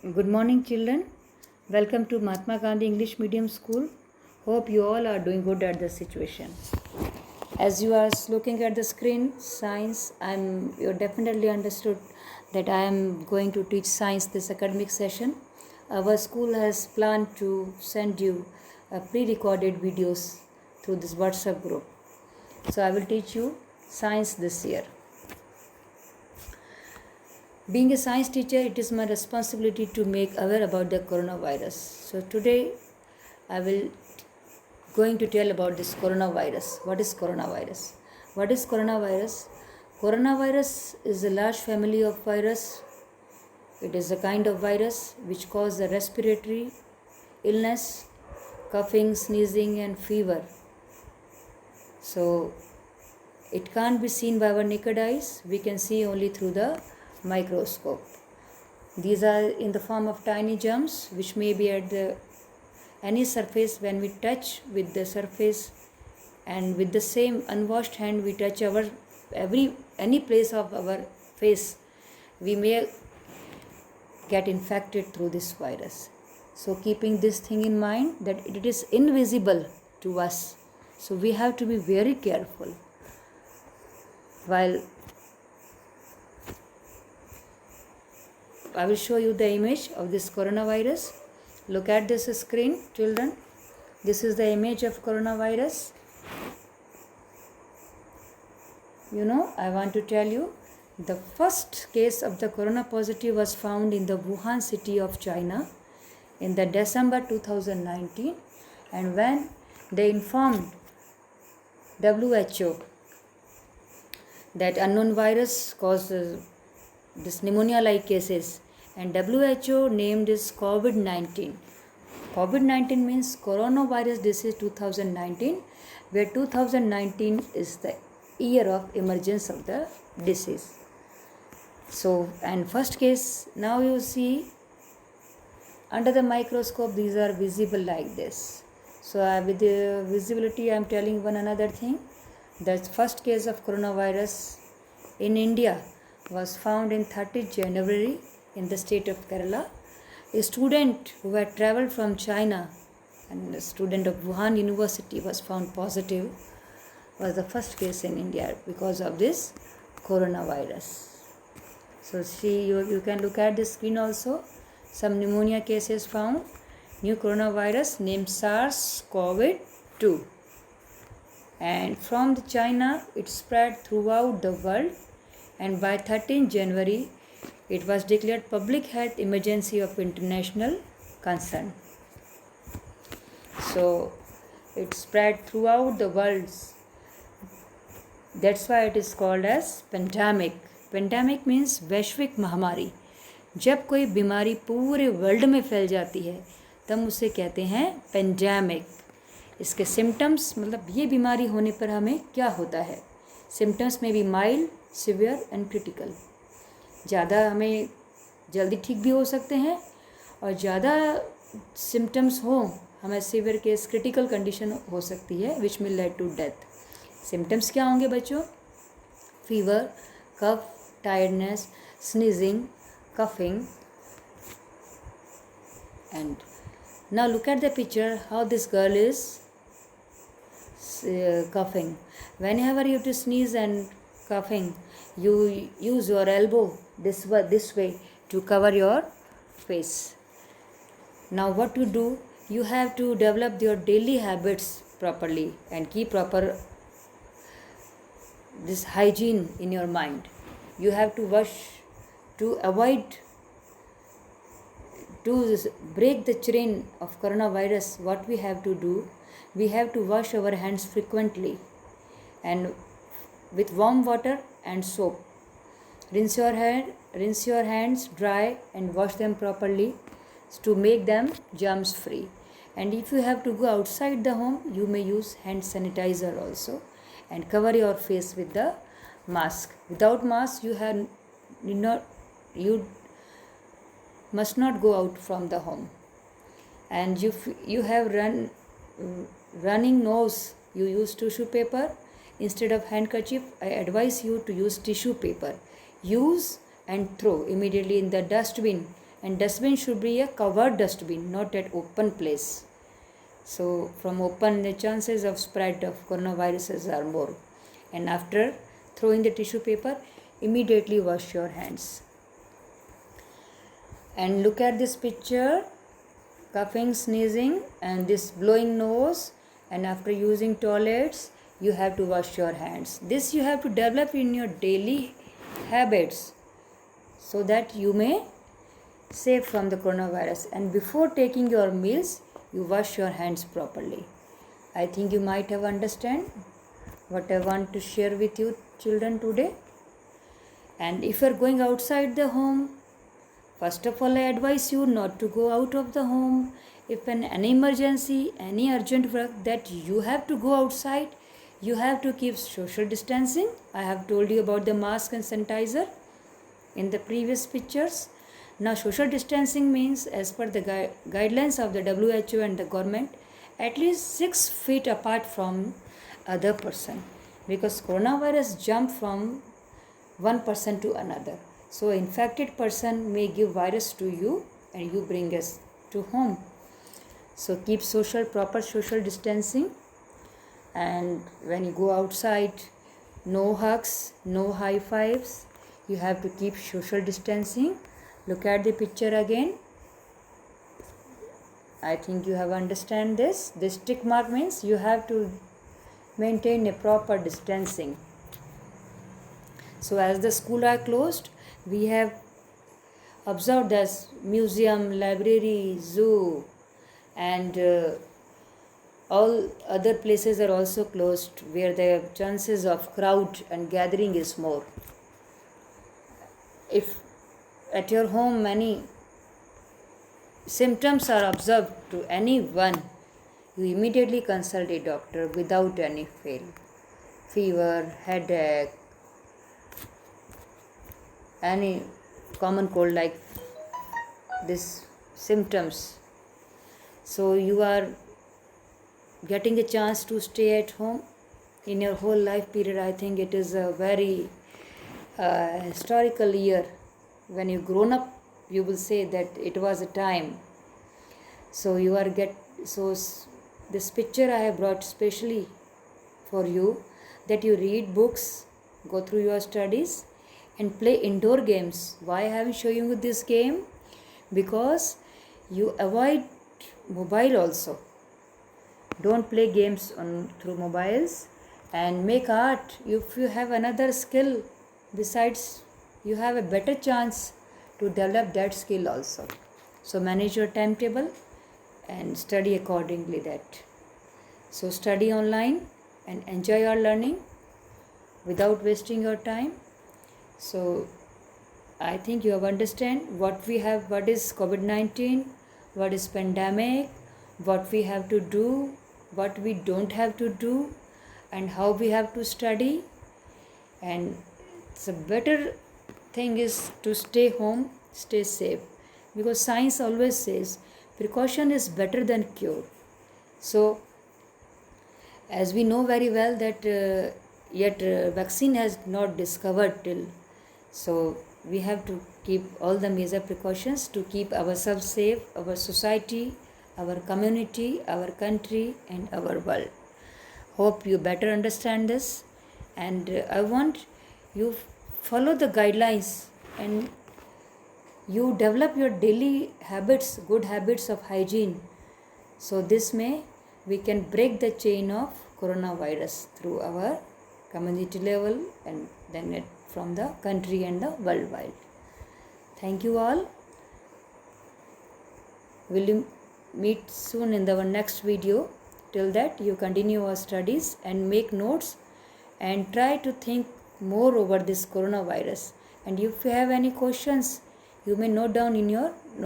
Good morning, children. Welcome to Mahatma Gandhi English Medium School. Hope you all are doing good at the situation. As you are looking at the screen, science, you definitely understood that I am going to teach science this academic session. Our school has planned to send you pre-recorded videos through this WhatsApp group. So I will teach you science this year. Being a science teacher, it is my responsibility to make aware about the coronavirus. So today I will going to tell about this coronavirus. What is coronavirus? What is coronavirus? Coronavirus is a large family of virus. It is a kind of virus which causes a respiratory illness, coughing, sneezing and fever. So it can't be seen by our naked eyes. We can see only through the microscope. These are in the form of tiny germs which may be at any surface. When we touch with the surface and with the same unwashed hand we touch any place of our face, we may get infected through this virus. So keeping this thing in mind that it is invisible to us, so we have to be very careful while I will show you the image of this coronavirus. Look at this screen, children. This is the image of coronavirus. I want to tell you, the first case of the corona positive was found in the Wuhan city of China in the December 2019, and when they informed WHO that unknown virus causes this pneumonia-like cases, and WHO named this COVID-19. COVID-19 means coronavirus disease 2019, where 2019 is the year of emergence of the disease. So, and first case, now you see under the microscope these are visible like this. So with the visibility I am telling one another thing. The first case of coronavirus in India was found in 30th January in the state of Kerala. A student who had travelled from China and a student of Wuhan University was found positive, was the first case in India because of this coronavirus. So see, you can look at the screen also. Some pneumonia cases found. New coronavirus named SARS-CoV-2. And from the China, it spread throughout the world. And by 13 January, it was declared public health emergency of international concern. So it spread throughout the world. That's why it is called as pandemic. Pandemic means वैश्विक महामारी. जब कोई बीमारी पूरे world में फैल जाती है तब उसे कहते हैं पेंडेमिक. इसके सिम्टम्स, मतलब ये बीमारी होने पर हमें क्या होता है. सिम्टम्स में भी माइल्ड, सिवियर एंड क्रिटिकल. ज़्यादा हमें जल्दी ठीक भी हो सकते हैं और ज़्यादा सिम्टम्स हो हमें सिवियर केस, क्रिटिकल कंडीशन हो सकती है which will lead to death. Symptoms क्या होंगे बच्चों? Fever, cough, tiredness, sneezing, coughing. And now look at the picture how this girl is coughing. Whenever you have to sneeze and coughing, you use your elbow this way to cover your face. Now what to do? You have to develop your daily habits properly and keep proper this hygiene in your mind. You have to wash to avoid to break the chain of coronavirus. What we have to do? We have to wash our hands frequently and with warm water and soap. Rinse your hands dry and wash them properly to make them germs free. And if you have to go outside the home, you may use hand sanitizer also and cover your face with the mask. Without mask, you must not go out from the home. And you have running nose, you use tissue paper instead of handkerchief. I advise you to use tissue paper. Use and throw immediately in the dustbin and dustbin should be a covered dustbin, not at open place. So from open, the chances of spread of coronaviruses are more. And after throwing the tissue paper, immediately wash your hands. And look at this picture, coughing, sneezing, and this blowing nose, and after using toilets, you have to wash your hands. This you have to develop in your daily habits so that you may save from the coronavirus. And before taking your meals, you wash your hands properly. I think you might have understand what I want to share with you children today. And if you are going outside the home, first of all, I advise you not to go out of the home. If any emergency, any urgent work that you have to go outside, you have to keep social distancing. I have told you about the mask and sanitizer in the previous pictures. Now, social distancing means, as per the guidelines of the WHO and the government, at least 6 feet apart from other person, because coronavirus jump from one person to another. So infected person may give virus to you and you bring us to home. So keep proper social distancing, and when you go outside, no hugs, no high fives. You have to keep social distancing. Look at the picture again. I think you have understand this. This tick mark means you have to maintain a proper distancing. So as the school are closed, we have observed as museum, library, zoo, and all other places are also closed where the chances of crowd and gathering is more. If at your home many symptoms are observed to anyone, you immediately consult a doctor without any fail. Fever, headache, any common cold like this symptoms. So you are getting a chance to stay at home in your whole life period. I think it is a very historical year. When you grown up, you will say that it was a time. So you are this picture I have brought specially for you, that you read books, go through your studies, and play indoor games. Why I am showing you this game? Because you avoid mobile also. Don't play games through mobiles, and make art. If you have another skill besides, you have a better chance to develop that skill also. So manage your timetable and study accordingly that. So study online and enjoy your learning without wasting your time. So I think you have understand what is COVID-19, what is pandemic, what we have to do, what we don't have to do, and how we have to study. And the better thing is to stay home, stay safe, because science always says precaution is better than cure. So as we know very well that yet vaccine has not discovered till. So we have to keep all the major precautions to keep ourselves safe, our society, our community, our country, and our world. Hope you better understand this, and I want you follow the guidelines and you develop your daily habits, good habits of hygiene. So this way we can break the chain of coronavirus through our community level and then from the country and the worldwide. Thank you all. We'll meet soon in the next video. Till that, you continue your studies and make notes and try to think more over this coronavirus. And if you have any questions, you may note down in your